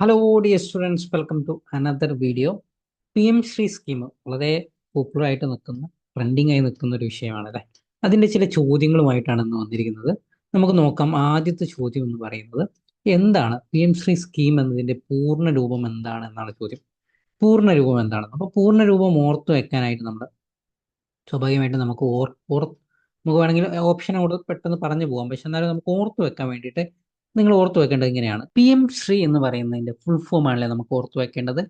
Hello dear students, welcome to another video. P M Shri scheme വളരെ popular ആയിട്ട് നിൽക്കുന്ന, trending ആയി നിൽക്കുന്ന ഒരു വിഷയമാണ് അല്ലേ. അതിന്റെ ചില ചോദ്യങ്ങളുമായിട്ടാണ് ഇന്ന് വന്നിരിക്കുന്നത്. നമുക്ക് നോക്കാം. ആദ്യത്തെ ചോദ്യം എന്ന് പറയുന്നത്, എന്താണ് പി എം ശ്രീ സ്കീം എന്നതിന്റെ പൂർണ്ണ രൂപം എന്താണ് എന്നാണ് ചോദ്യം. പൂർണ്ണ രൂപം എന്താണ്? അപ്പോൾ പൂർണ്ണ രൂപം ഓർത്തു വെക്കാനായിട്ട് നമ്മൾ സ്വാഭാവികമായിട്ടും നമുക്ക് വേണമെങ്കിൽ ഓപ്ഷൻ അവിടെ പെട്ടെന്ന് പറഞ്ഞു പോകാം. പക്ഷെ എന്നാലും നമുക്ക് ഓർത്തു വെക്കാൻ വേണ്ടിയിട്ട് നിങ്ങൾ ഓർത്തു വെക്കേണ്ടത് ഇങ്ങനെയാണ്. പി എം ശ്രീ എന്ന് പറയുന്നതിന്റെ ഫുൾ ഫോം ആണല്ലേ നമുക്ക് ഓർത്തു വെക്കേണ്ടത്.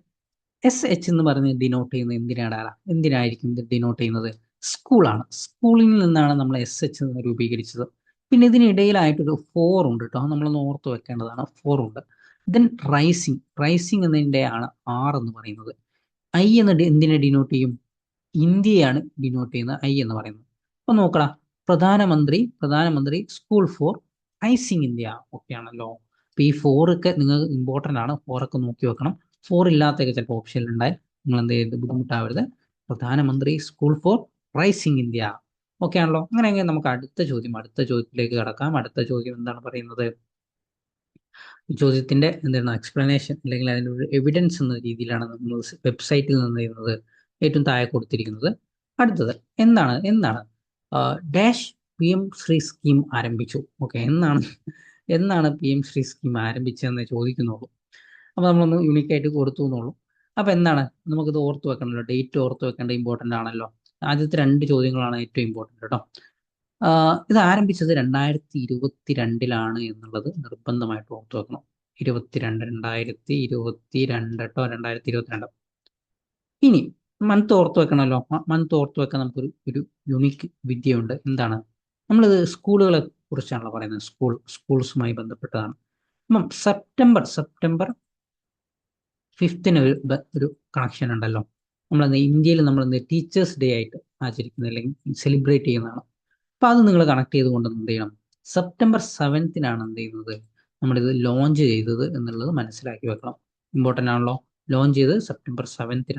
എസ് എച്ച് എന്ന് പറയുന്നത് ഡിനോട്ട് ചെയ്യുന്നത് എന്തിനായിരിക്കും ഇത് ഡിനോട്ട് ചെയ്യുന്നത്? സ്കൂളാണ്. സ്കൂളിൽ നിന്നാണ് നമ്മൾ എസ് എച്ച് എന്ന് രൂപീകരിച്ചത്. പിന്നെ ഇതിനിടയിലായിട്ടൊരു ഫോർ ഉണ്ട് കേട്ടോ, നമ്മളൊന്ന് ഓർത്ത് വെക്കേണ്ടതാണ്. ഫോർ ഉണ്ട്. ദെൻ റൈസിങ് എന്നതിൻ്റെ ആണ് ആർ എന്ന് പറയുന്നത്. ഐ എന്ന് എന്തിനെ ഡിനോട്ട് ചെയ്യും? ഇന്ത്യയാണ് ഡിനോട്ട് ചെയ്യുന്നത് ഐ എന്ന് പറയുന്നത്. അപ്പൊ നോക്കടാ, പ്രധാനമന്ത്രി school for rising India. Okay ആണല്ലോ. അപ്പൊ ഈ ഫോറൊക്കെ നിങ്ങൾക്ക് ഇമ്പോർട്ടൻ്റ് ആണ്. ഫോറൊക്കെ നോക്കി വെക്കണം. ഫോർ ഇല്ലാത്തൊക്കെ ചിലപ്പോൾ ഓപ്ഷനിൽ ഉണ്ടായി നിങ്ങൾ എന്ത് ചെയ്ത് ബുദ്ധിമുട്ടാവരുത്. പ്രധാനമന്ത്രി school for rising India. Okay ആണല്ലോ. അങ്ങനെയെങ്കിൽ നമുക്ക് അടുത്ത ചോദ്യത്തിലേക്ക് കടക്കാം. അടുത്ത ചോദ്യം എന്താണ് പറയുന്നത്? ഈ ചോദ്യത്തിന്റെ എന്താണ് എക്സ്പ്ലനേഷൻ അല്ലെങ്കിൽ അതിൻ്റെ ഒരു എവിഡൻസ് എന്ന രീതിയിലാണ് നമ്മൾ വെബ്സൈറ്റിൽ നിന്ന് ചെയ്യുന്നത്. ഏറ്റവും താഴെ കൊടുത്തിരിക്കുന്നത്. അടുത്തത് എന്താണ് dash P M Shri scheme ആരംഭിച്ചു. ഓക്കെ, എന്നാണ് പി എം ശ്രീ സ്കീം ആരംഭിച്ചതെന്ന് ചോദിക്കുന്നുള്ളൂ. അപ്പൊ നമ്മളൊന്ന് യൂണിക് ആയിട്ട് കൊടുത്തു എന്നുള്ളൂ. അപ്പൊ എന്താണ് നമുക്കിത് ഓർത്ത് വെക്കണമല്ലോ. ഡേറ്റ് ഓർത്ത് വെക്കേണ്ട ഇമ്പോർട്ടൻ്റ് ആണല്ലോ. ആദ്യത്തെ രണ്ട് ചോദ്യങ്ങളാണ് ഏറ്റവും ഇമ്പോർട്ടൻ്റ് കേട്ടോ. ഇത് ആരംഭിച്ചത് 2022 എന്നുള്ളത് നിർബന്ധമായിട്ട് ഓർത്തു വെക്കണം. 2022 കേട്ടോ, 2022. ഇനി മന്ത് ഓർത്ത് വെക്കണമല്ലോ. മന്ത് ഓർത്ത് വെക്കാൻ നമുക്കൊരു ഒരു യുണീക്ക് വിദ്യയുണ്ട്. എന്താണ്? നമ്മളിത് സ്കൂളുകളെ കുറിച്ചാണല്ലോ പറയുന്നത്. സ്കൂൾസുമായി ബന്ധപ്പെട്ടതാണ്. അപ്പം സെപ്റ്റംബർ 5th ഒരു കണക്ഷൻ ഉണ്ടല്ലോ. ഇന്ത്യയിൽ നമ്മൾ ടീച്ചേഴ്സ് ഡേ ആയിട്ട് ആചരിക്കുന്നത് അല്ലെങ്കിൽ സെലിബ്രേറ്റ് ചെയ്യുന്നതാണ്. അപ്പൊ അത് നിങ്ങൾ കണക്ട് ചെയ്തുകൊണ്ട് എന്ത് ചെയ്യണം? സെപ്റ്റംബർ 7th എന്ത് ചെയ്യുന്നത്? നമ്മളിത് ലോഞ്ച് ചെയ്തത് എന്നുള്ളത് മനസ്സിലാക്കി വെക്കണം. ഇമ്പോർട്ടൻ്റ് ആണല്ലോ. ലോഞ്ച് ചെയ്തത് സെപ്റ്റംബർ 7th.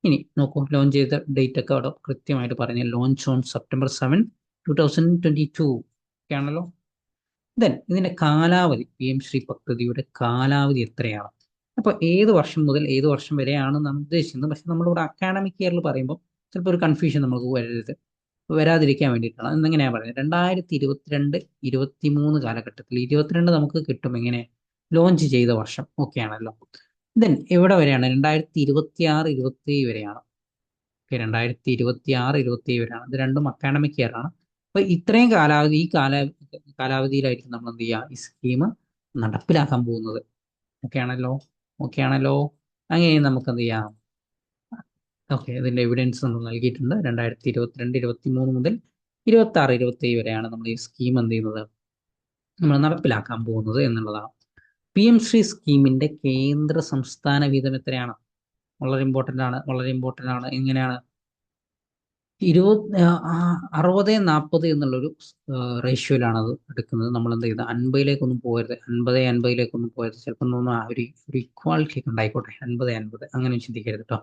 ഇനി നോക്കൂ, ലോഞ്ച് ചെയ്ത ഡേറ്റ് ഒക്കെ അവിടെ കൃത്യമായിട്ട് പറഞ്ഞ ലോഞ്ച് ഓൺ സെപ്റ്റംബർ 7, 2022 ഒക്കെ ആണല്ലോ. ദെൻ ഇതിന്റെ കാലാവധി, പി എം ശ്രീ പദ്ധതിയുടെ കാലാവധി എത്രയാണ്? അപ്പൊ ഏത് വർഷം മുതൽ ഏത് വർഷം വരെയാണ് നാം ഉദ്ദേശിക്കുന്നത്. പക്ഷെ നമ്മളിവിടെ അക്കാഡമിക് ഇയറിൽ പറയുമ്പോൾ ചിലപ്പോൾ ഒരു കൺഫ്യൂഷൻ നമുക്ക് വരാതിരിക്കാൻ വേണ്ടിയിട്ടാണ്. എന്നെങ്ങനെയാ പറയുന്നത്? 2022-23 കാലഘട്ടത്തിൽ 22 നമുക്ക് കിട്ടും. എങ്ങനെ? ലോഞ്ച് ചെയ്ത വർഷം. ഓക്കെ ആണല്ലോ. ദെൻ എവിടെ വരെയാണ്? 2026-27 വരെയാണ്. ഓക്കെ, 2026-27 വരെയാണ്. ഇത് രണ്ടും അക്കാഡമിക് ഇയർ ആണ്. അപ്പൊ ഇത്രയും കാലാവധി, കാലാവധിയിലായിരിക്കും നമ്മൾ എന്ത് ചെയ്യുക? ഈ സ്കീം നടപ്പിലാക്കാൻ പോകുന്നത്. ഓക്കെ ആണല്ലോ. അങ്ങനെ നമുക്ക് എന്ത് ചെയ്യാം? ഓക്കെ, ഇതിന്റെ എവിഡൻസ് നമ്മൾ നൽകിയിട്ടുണ്ട്. 2022-23 മുതൽ 26-27 വരെയാണ് നമ്മൾ ഈ സ്കീം എന്ത് ചെയ്യുന്നത്? നമ്മൾ നടപ്പിലാക്കാൻ പോകുന്നത് എന്നുള്ളതാണ്. പി എം ശ്രീ സ്കീമിന്റെ കേന്ദ്ര സംസ്ഥാന വീതം എത്രയാണ്? വളരെ ഇമ്പോർട്ടൻ്റ് ആണ്. എങ്ങനെയാണ്? 60-40 എന്നുള്ളൊരു റേഷ്യോയിലാണ് അത് എടുക്കുന്നത്. നമ്മൾ എന്ത് ചെയ്ത് 50ലേക്കൊന്നും പോകരുത്. 50-50ലേക്കൊന്നും പോകരുത്. ചിലപ്പോൾ തോന്നുന്നു ആ ഒരു ഇക്വാളിറ്റി ഒക്കെ ഉണ്ടായിക്കോട്ടെ. 50-50 അങ്ങനെ ചിന്തിക്കരുത് കേട്ടോ.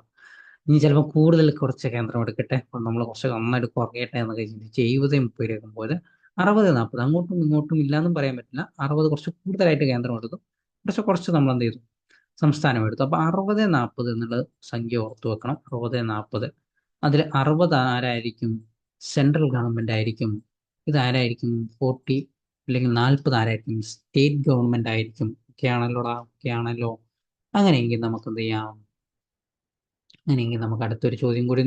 ഇനി ചിലപ്പോൾ കൂടുതൽ കുറച്ച് കേന്ദ്രം എടുക്കട്ടെ, അപ്പം നമ്മൾ കുറച്ച് നന്നായിട്ട് കുറയട്ടെ എന്നൊക്കെ ചിന്തിച്ച് 70-30ലേക്കും പോയത്. 60-40 അങ്ങോട്ടും ഇങ്ങോട്ടും ഇല്ലാന്നും പറയാൻ പറ്റില്ല. 60 കുറച്ച് കൂടുതലായിട്ട് കേന്ദ്രം എടുത്തു. കുറച്ച് നമ്മൾ എന്ത് ചെയ്തു? സംസ്ഥാനം എടുത്തു. അപ്പൊ 60-40 എന്നുള്ള സംഖ്യ ഓർത്തു വെക്കണം. 60-40. അതിൽ 60 ആരായിരിക്കും? സെൻട്രൽ ഗവൺമെന്റ് ആയിരിക്കും. ഇതാരായിരിക്കും? 40 അല്ലെങ്കിൽ 40 ആരായിരിക്കും? സ്റ്റേറ്റ് ഗവൺമെന്റ് ആയിരിക്കും. ഒക്കെ ആണല്ലോ. അങ്ങനെയെങ്കിൽ നമുക്ക് എന്ത് ചെയ്യാം? അങ്ങനെയെങ്കിൽ നമുക്ക് അടുത്തൊരു ചോദ്യം കൂടി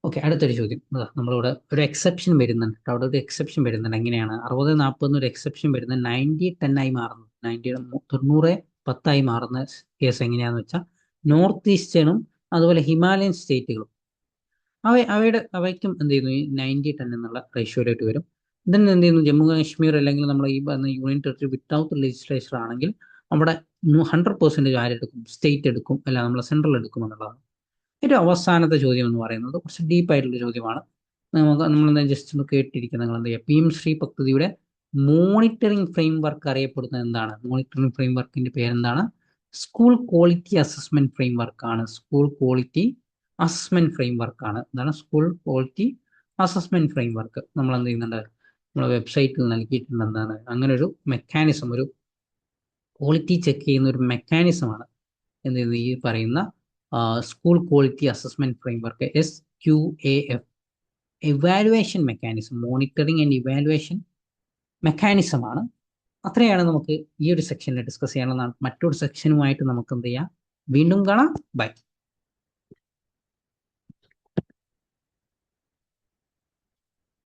ഓക്കെ, അടുത്തൊരു ചോദ്യം. നമ്മളിവിടെ ഒരു എക്സെപ്ഷൻ വരുന്നുണ്ട്. അവിടെ ഒരു എക്സെപ്ഷൻ വരുന്നുണ്ട്. എങ്ങനെയാണ്? 60-40 ഒരു എക്സെപ്ഷൻ വരുന്നത് 90-10 ആയി മാറുന്നത്. 90-10 മാറുന്ന കേസ് എങ്ങനെയാന്ന് വെച്ചാൽ, നോർത്ത് ഈസ്റ്റേണും അതുപോലെ ഹിമാലയൻ സ്റ്റേറ്റുകളും അവയ്ക്കും എന്ത് ചെയ്യുന്നു? ഈ 90-10 എന്നുള്ള റേഷ്യോയിലോട്ട് വരും. ഇതിന് എന്ത് ചെയ്യുന്നു? ജമ്മു കാശ്മീർ അല്ലെങ്കിൽ നമ്മൾ ഈ പറഞ്ഞ യൂണിയൻ ടെറിട്ടറി വിത്തൗട്ട് ലെജിസ്ലേച്ചർ ആണെങ്കിൽ അവിടെ 100% ആരെടുക്കും? സ്റ്റേറ്റ് എടുക്കും, അല്ല നമ്മൾ സെൻട്രൽ എടുക്കും എന്നുള്ളതാണ്. ഏറ്റവും അവസാനത്തെ ചോദ്യം എന്ന് പറയുന്നത് കുറച്ച് ഡീപ്പായിട്ടുള്ള ചോദ്യമാണ്. നമ്മൾ ജസ്റ്റ് ഒന്ന് കേട്ടിരിക്കുക. നിങ്ങൾ എന്ത് ചെയ്യുക? പി എം ശ്രീ പദ്ധതിയുടെ മോണിറ്ററിംഗ് ഫ്രെയിം വർക്ക് അറിയപ്പെടുന്നത് എന്താണ്? മോണിറ്ററിംഗ് ഫ്രെയിം വർക്കിന്റെ പേരെന്താണ്? സ്കൂൾ ക്വാളിറ്റി അസസ്മെന്റ് ഫ്രെയിം വർക്കാണ്. എന്താണ് school quality assessment frame work? നമ്മൾ എന്ത് ചെയ്യുന്നുണ്ട്? നമ്മുടെ വെബ്സൈറ്റിൽ നൽകിയിട്ടുണ്ട്. എന്താണ് അങ്ങനെ ഒരു മെക്കാനിസം, ക്വാളിറ്റി ചെക്ക് ചെയ്യുന്ന ഒരു മെക്കാനിസമാണ് എന്ത് ചെയ്യുന്നത് ഈ പറയുന്ന school quality assessment framework SQAF. Evaluation mechanism, monitoring and evaluation മെക്കാനിസമാണ്. അത്രയാണ് നമുക്ക് ഈ ഒരു സെക്ഷനിൽ ഡിസ്കസ് ചെയ്യാനുള്ളതാണ്. മറ്റൊരു സെക്ഷനുമായിട്ട് നമുക്ക് എന്ത് ചെയ്യാം, വീണ്ടും കാണാം. ബൈ.